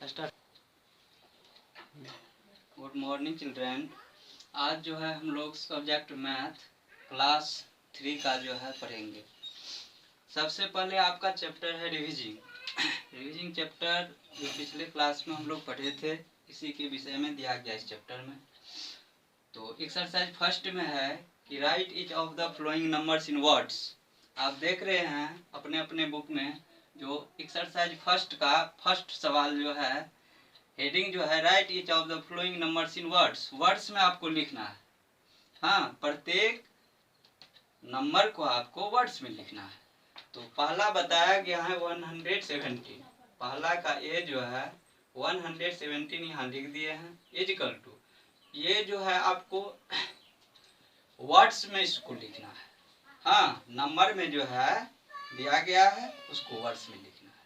Start. Good morning children. आज जो है हम लोग सब्जेक्ट मैथ क्लास 3 का जो है पढ़ेंगे। सबसे पहले आपका चैप्टर है रिविजिंग चैप्टर, जो पिछले क्लास में हम लोग पढ़े थे, इसी के विषय में दिया गया इस चैप्टर में। तो एक्सरसाइज फर्स्ट में है कि right each of the flowing numbers in words. आप देख रहे हैं अपने अपने बुक में जो एक्सरसाइज फर्स्ट का फर्स्ट सवाल जो है, हेडिंग जो है write each of the flowing numbers in words. Words में आपको लिखना है। हाँ, प्रत्येक नंबर को आपको वर्ड्स में लिखना है। तो पहला बताया गया है 117। पहला का ए जो है 117 यहाँ लिख दिए हैं, इक्वल टू ये जो है आपको वर्ड्स में इसको लिखना है। हाँ, नंबर में जो है दिया गया है उसको वर्ड्स में लिखना है।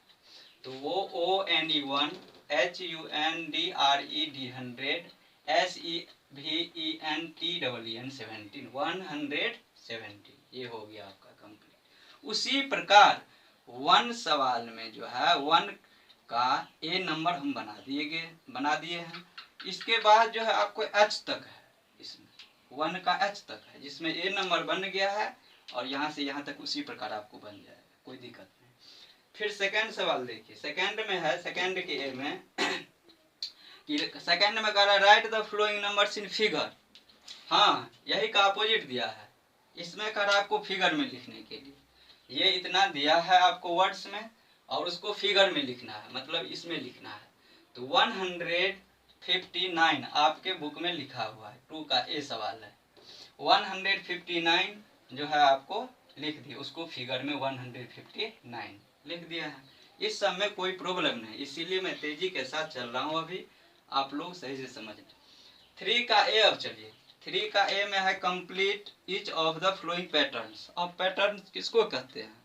तो वो ONE1 HUNDRED 100 SEVENTEN 117 ये हो गया आपका कंप्लीट। उसी प्रकार 1 सवाल में जो है 1 का ए नंबर हम बना दिए हैं। इसके बाद जो है आपको H तक है, इसमें 1 का H तक है, जिसमें ए नंबर बन गया है और यहाँ से यहाँ तक उसी प्रकार आपको बन जाएगा, कोई दिक्कत नहीं। फिर सेकंड सवाल देखिए, सेकंड में है, सेकंड के ए में कि सेकंड में कह रहा है right the flowing numbers in figure. हाँ, यही का अपोजिट दिया है। इसमें कह रहा है आपको फिगर में लिखने के लिए, ये इतना दिया है आपको वर्ड्स में और उसको फिगर में लिखना है, मतलब इसमें लिखना है। तो 159 आपके बुक में लिखा हुआ है, 2 का ए सवाल है। 159 जो है आपको लिख दिया, उसको फिगर में 159 लिख दिया है। इस सब में कोई प्रॉब्लम नहीं, इसीलिए मैं तेजी के साथ चल रहा हूँ, अभी आप लोग सही से समझ लें। 3 का ए, अब चलिए 3 का ए में है complete each of the flowing patterns. अब पैटर्न किसको कहते हैं?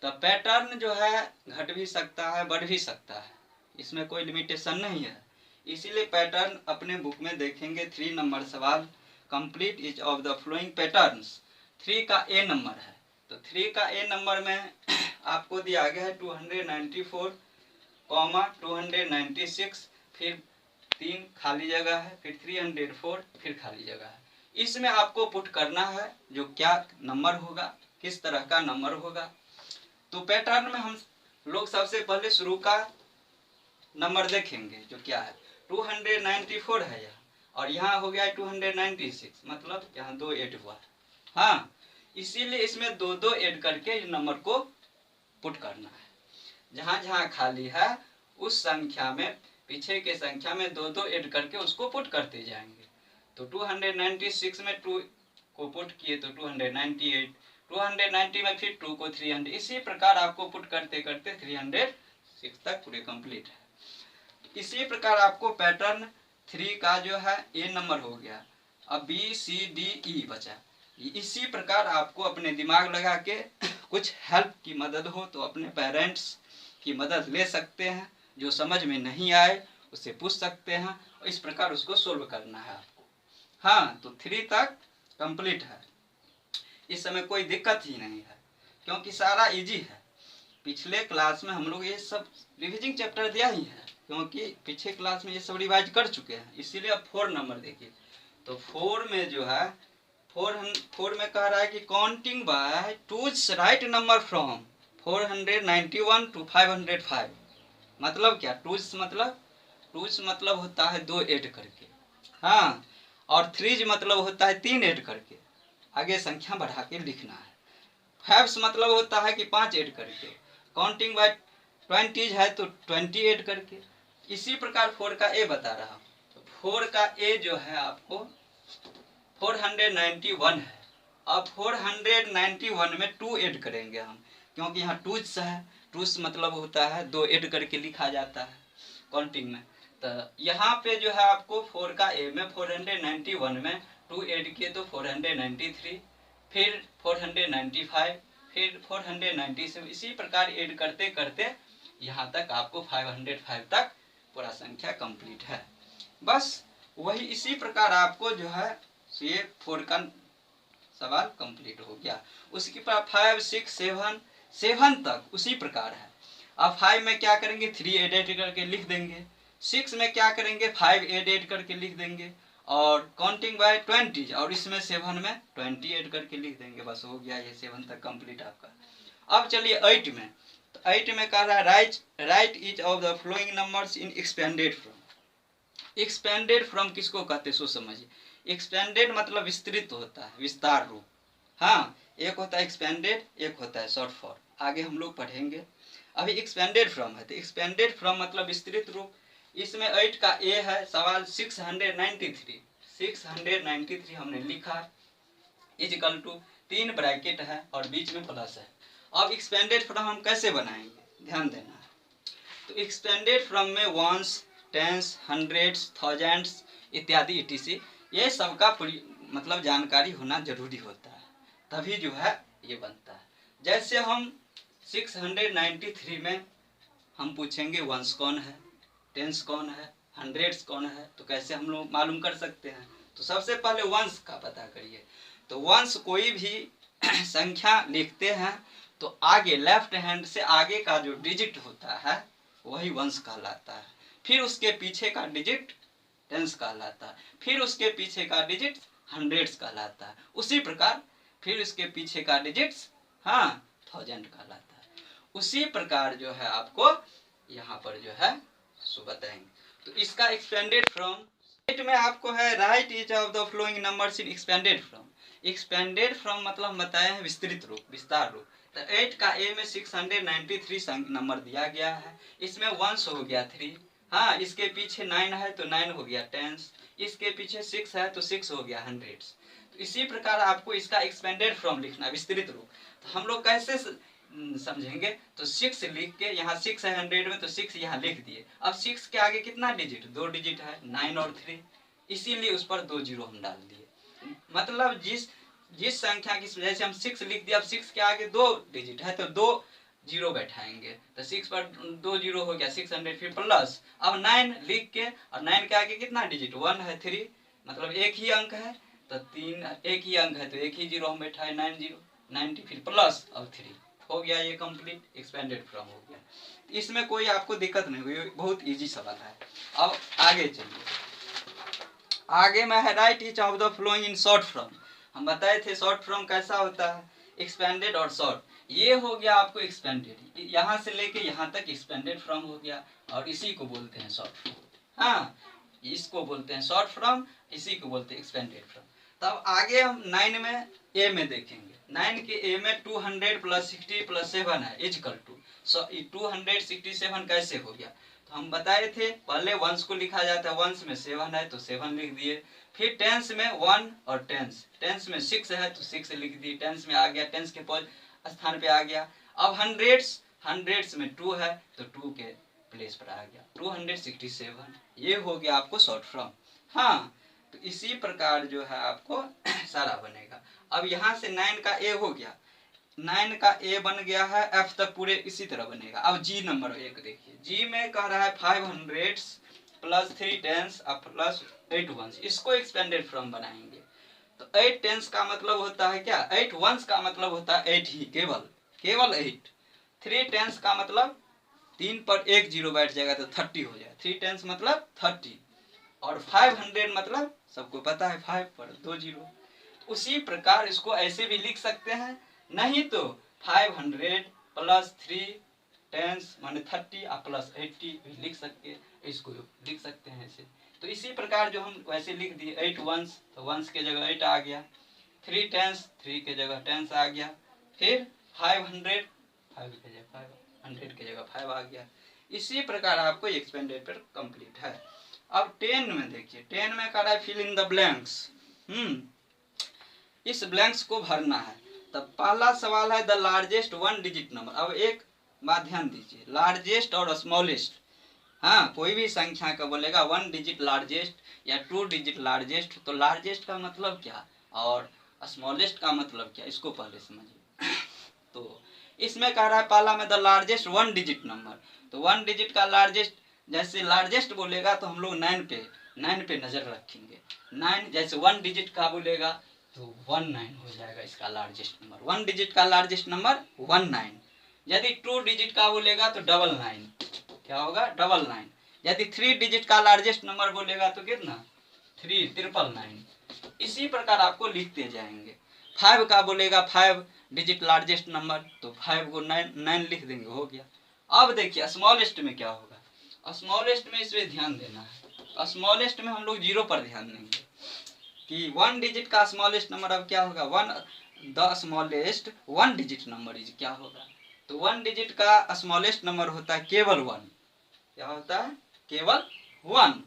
तो पैटर्न जो है घट भी सकता है, बढ़ भी सकता है, इसमें कोई लिमिटेशन नहीं है। इसीलिए पैटर्न अपने बुक में देखेंगे। 3 नंबर सवाल complete each of the flowing patterns, 3 का ए नंबर है। तो 3 का ए नंबर में आपको दिया गया है 294, 296, फिर 3 खाली जगह है, फिर 304, फिर खाली जगह है। इसमें आपको पुट करना है जो क्या नंबर होगा, किस तरह का नंबर होगा। तो पैटर्न में हम लोग सबसे पहले शुरू का नंबर देखेंगे, जो क्या है 294 है यहाँ, और यहाँ हो गया 296, मतलब यहाँ 2 ऐड हुआ है। हाँ, इसीलिए इसमें 2 ऐड करके इस नंबर को पुट करना है। जहाँ जहाँ खाली है उस संख्या में, पीछे के संख्या में 2 ऐड करके उसको पुट करते जाएंगे। तो 296 में 2 को पुट किए तो 298, 290 में फिर 2 को 300, इसी प्रकार आपको पुट करते करते 306 तक पूरे कंप्लीट है। इसी प्रकार आपको पैटर्न 3 का जो है ए नंबर हो गया। अब BCDE बचा। इसी प्रकार आपको अपने दिमाग लगा के कुछ हेल्प की मदद हो तो अपने पेरेंट्स की मदद ले सकते हैं। जो समझ में नहीं आए उससे पूछ सकते हैं, और इस प्रकार उसको सोल्व करना है आपको। हाँ, तो 3 तक कंप्लीट है, इस समय कोई दिक्कत ही नहीं है, क्योंकि सारा इजी है। पिछले क्लास में हम लोग ये सब रिविजिंग चैप्टर दिया ही है, क्योंकि पिछले क्लास में ये सब रिवाइज कर चुके हैं। इसीलिए अब 4 नंबर देखिए। तो 4 में जो है 4 में कह रहा है कि counting by twos write number from 491 to 505। मतलब क्या? टूज मतलब होता है 2 ऐड करके। हाँ, और 3 मतलब होता है 3 ऐड करके, आगे संख्या बढ़ा के लिखना है। 5 मतलब होता है कि 5 ऐड करके। काउंटिंग बाय 20 है तो 20 ऐड करके। इसी प्रकार 4 का ए बता रहा हूँ। तो 4 का ए जो है आपको 491 है। अब 491 में 2 ऐड करेंगे हम, क्योंकि यहाँ टूज है। टूज मतलब होता है 2 ऐड करके लिखा जाता है काउंटिंग में। तो यहाँ पे जो है आपको 4 का ए में 491 में 2 ऐड किए तो 493, फिर 495, फिर 497, इसी प्रकार ऐड करते करते यहाँ तक आपको 505 तक पूरा संख्या कंप्लीट है। बस वही इसी प्रकार आपको जो है ये 4 का सवाल कंप्लीट हो गया। उसके बाद 5, 6, 7 तक उसी प्रकार है। अब 5 में क्या करेंगे, 3 ऐड करके लिख देंगे। 6 में क्या करेंगे, 5 ऐड करके लिख देंगे, और काउंटिंग बाय 20, और इसमें 7 में 20 ऐड करके लिख देंगे। बस हो गया ये 7 तक कंप्लीट आपका। अब चलिए 8 में, तो 8 में कह रहा है write each of the flowing numbers in expanded from. Expanded from किसको कहते हैं सो समझिए। एक्सपेंडेड मतलब विस्तृत होता है, विस्तार रूप। हाँ, एक होता है एक्सपेंडेड, एक होता है शॉर्ट फॉर्म, आगे हम लोग पढ़ेंगे। अभी एक्सपेंडेड फ्रॉम है, तो एक्सपेंडेड फ्रॉम मतलब विस्तृत रूप। इसमें 8 का ए है, सवाल 693 हमने लिखा, इक्वल टू 3 ब्रैकेट है और बीच में प्लस है। अब एक्सपेंडेड फ्रॉम हम कैसे बनाएंगे, ध्यान देना है। तो एक्सपेंडेड फ्रॉम में वंस, टेंस, हंड्रेड्स, थाउजेंड्स इत्यादि etc ये सबका मतलब जानकारी होना जरूरी होता है, तभी जो है ये बनता है। जैसे हम 693 में हम पूछेंगे वंस कौन है, टेंस कौन है, हंड्रेड्स कौन है, तो कैसे हम लोग मालूम कर सकते हैं। तो सबसे पहले वंस का पता करिए। तो वंस कोई भी संख्या लिखते हैं तो आगे लेफ्ट हैंड से आगे का जो डिजिट होता है वही वंस कहलाता है, फिर उसके पीछे का डिजिट टेंस कहलाता है, फिर उसके पीछे का डिजिट हंड्रेड्स कहलाता है, उसी प्रकार फिर उसके पीछे का डिजिट्स थाउजेंड कहलाता है। उसी प्रकार जो है आपको यहाँ पर जो है सो बताएंगे। तो इसका एक्सपेंडेड फ्रॉम 8 में आपको है write each of the flowing numbers in expanded from. Expanded from मतलब बताए हैं विस्तृत रूप, विस्तार रूप। तो 8 का ए में 693 नंबर दिया गया है, इसमें वंस हो गया 3, हाँ इसके पीछे 9 है तो 9 हो गया टेंस, इसके पीछे 6 है तो 6 हो गया हंड्रेड्स। तो इसी प्रकार आपको इसका एक्सपेंडेड फ्रॉम लिखना विस्तृत रूप। तो हम लोग कैसे समझेंगे, तो 6 लिख के, यहाँ 6 है 100 में तो 6 यहाँ लिख दिए। अब 6 के आगे कितना डिजिट, 2 डिजिट है, 9 और 3, इसीलिए उस पर 2 जीरो हम डाल दिए। मतलब जिस संख्या की, जैसे हम 6 लिख दिया, अब 6 के आगे 2 डिजिट है तो 2 जीरो बैठाएंगे, तो 6 पर 2 जीरो हो गया 600, फिर प्लस। अब 9 लिख के, और 9 के आगे कितना डिजिट, 1 है, 3 मतलब एक ही अंक है, तो 3 एक ही अंक है तो एक ही जीरो हम बैठाए, 90 फिर प्लस और 3 हो गया, ये कंप्लीट एक्सपेंडेड फ्रॉम हो गया। इसमें कोई आपको दिक्कत नहीं हुई, बहुत इजी सवाल है। अब आगे चलिए, आगे में है write each of the following in short form. हम बताए थे शॉर्ट फ्रॉम कैसा होता है, एक्सपेंडेड और शॉर्ट। ये हो गया आपको एक्सपेंडेड, यहाँ से लेके यहाँ तक एक्सपेंडेड फ्रॉम हो गया, और इसी को बोलते हैं शॉर्ट फ्रॉम। हाँ, इसको बोलते हैं शॉर्ट फ्रॉम, इसी को बोलते हैं एक्सपेंडेड फ्रॉम। तब आगे हम 9 में ए में देखेंगे। 9 के ए में 200 प्लस 60 प्लस 7 है, इक्वल टू 267 कैसे हो गया। तो हम बताए थे पहले वंस को लिखा जाता है, वंस में 7 है तो 7 लिख दिए, फिर टेंस में 1 और टेंस में 6 है तो 6 लिख दिए, टेंस में आ गया, टेंस के स्थान पे आ गया। अब हंड्रेड्स में 2 है तो 2 के प्लेस पर आ गया, 267, ये हो गया आपको शॉर्ट फ्रॉम। हाँ, तो इसी प्रकार जो है आपको सारा बनेगा। अब यहाँ से 9 का ए हो गया, 9 का ए बन गया है, एफ तक पूरे इसी तरह बनेगा। अब जी नंबर 1 देखिए, जी में कह रहा है 500 प्लस 3 टेंस प्लस 8 वंस, इसको एक्सपेंडेड फ्रॉम बनाएंगे। तो 8 टेंस का मतलब होता है क्या, 8 वंस का मतलब होता है 8 ही, केवल 8। 3 टेंस का मतलब 3 पर 1 जीरो बैठ जाएगा तो 30 हो जाएगा, 3 टेंस मतलब 30, और 500 मतलब सबको पता है 5 पर 2 जीरो। उसी प्रकार इसको ऐसे भी लिख सकते हैं, नहीं तो 500 प्लस 3 टेंस माने 30 और प्लस 80 भी लिख सकते, इसको लिख सकते हैं ऐसे। तो इसी प्रकार जो हम वैसे लिख दिए, 8 वंस तो वंस के जगह 8 आ गया, 3 टेंस 3 के जगह टेंस आ गया, फिर 500 के जगह 5 आ गया। इसी प्रकार आपको एक्सपेंडेड पर कंप्लीट है। अब 10 में देखिए, 10 में कह रहा है फिल इन द ब्लैंक्स। इस ब्लैंक्स को भरना है। तब पहला सवाल है द लार्जेस्ट 1 डिजिट नंबर। अब एक बात ध्यान दीजिए, लार्जेस्ट और स्मॉलेस्ट, हाँ कोई भी संख्या का बोलेगा 1 डिजिट लार्जेस्ट या 2 डिजिट लार्जेस्ट, तो लार्जेस्ट का मतलब क्या और स्मॉलेस्ट का मतलब क्या, इसको पहले समझिए। तो इसमें कह रहा है पहला में द लार्जेस्ट 1 डिजिट नंबर, तो 1 डिजिट का लार्जेस्ट, जैसे लार्जेस्ट बोलेगा तो हम लोग 9 पे नजर रखेंगे। 9 जैसे 1 डिजिट का बोलेगा तो 19 हो जाएगा इसका लार्जेस्ट नंबर, 1 डिजिट का लार्जेस्ट नंबर 19। यदि 2 डिजिट का बोलेगा तो 99, क्या होगा 99। यदि 3 डिजिट का लार्जेस्ट नंबर बोलेगा तो कितना 3,999। इसी प्रकार आपको लिखते जाएंगे। 5 का बोलेगा 5 डिजिट लार्जेस्ट नंबर, तो 5 को 9 लिख देंगे, हो गया। अब देखिए स्मॉलेस्ट में क्या होगा। स्मॉलेस्ट में इसमें ध्यान देना है। स्मॉलेस्ट में हम लोग 0 पर ध्यान देंगे कि 1 डिजिट का स्मॉलेस्ट नंबर अब क्या होगा, 1 the smallest 1 digit number is क्या होगा, तो 1 डिजिट का स्मॉलेस्ट नंबर होता है केवल 1, क्या होता है केवल 1।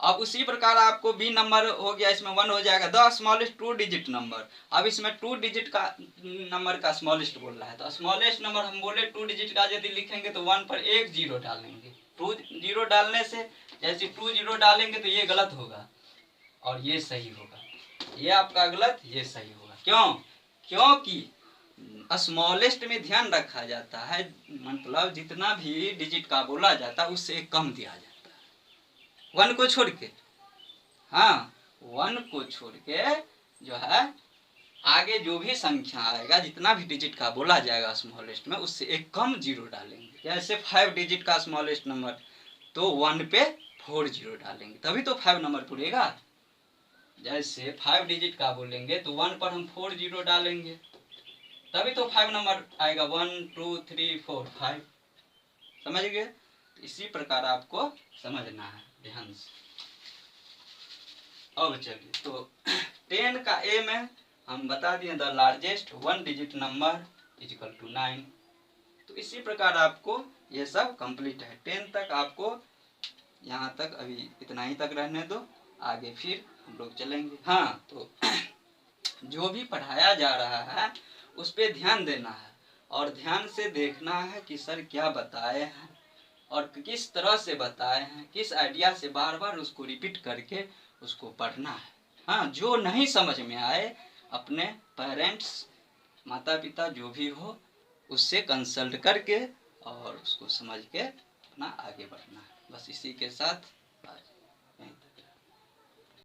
अब उसी प्रकार आपको बी नंबर हो गया, इसमें 1 हो जाएगा द स्मॉलेस्ट 2 डिजिट नंबर। अब इसमें 2 डिजिट का नंबर का स्मॉलेस्ट बोल रहा है, तो स्मॉलेस्ट नंबर हम बोले 2 डिजिट का यदि लिखेंगे तो 1 पर एक 0 डालेंगे। 2 0 डालने से जैसे 2 0 डालेंगे तो ये गलत होगा और ये सही होगा, ये आपका गलत, ये सही होगा। क्यों? क्योंकि स्मॉलेस्ट में ध्यान रखा जाता है, मतलब जितना भी डिजिट का बोला जाता है उससे एक कम दिया जाता है 1 को छोड़ के। हाँ 1 को छोड़ के जो है आगे जो भी संख्या आएगा, जितना भी डिजिट का बोला जाएगा स्मॉलेस्ट में, उससे एक कम 0 डालेंगे। जैसे 5 डिजिट का स्मॉलेस्ट नंबर तो 1 पे 4 0 डालेंगे, तभी तो 5 नंबर पूरेगा। जैसे 5 डिजिट का बोलेंगे तो 1 पर हम 4 0 डालेंगे, तभी तो 5 नंबर आएगा। 1 2 3 4 5, समझ गए? इसी प्रकार आपको समझना है ध्यान से। अब चलिए, तो 10 का ए में हम बता दिए the largest 1 digit number is equal to 9। तो इसी प्रकार आपको ये सब कंप्लीट है। 10 तक आपको यहाँ तक अभी इतना ही तक रहने दो, आगे फिर हम लोग चलेंगे। हाँ, तो जो भी पढ़ाया जा रहा है उस पर ध्यान देना है और ध्यान से देखना है कि सर क्या बताए हैं और किस तरह से बताए हैं, किस आइडिया से बार बार उसको रिपीट करके उसको पढ़ना है। हाँ, जो नहीं समझ में आए अपने पेरेंट्स, माता पिता जो भी हो उससे कंसल्ट करके और उसको समझ के अपना आगे बढ़ना है। बस इसी के साथ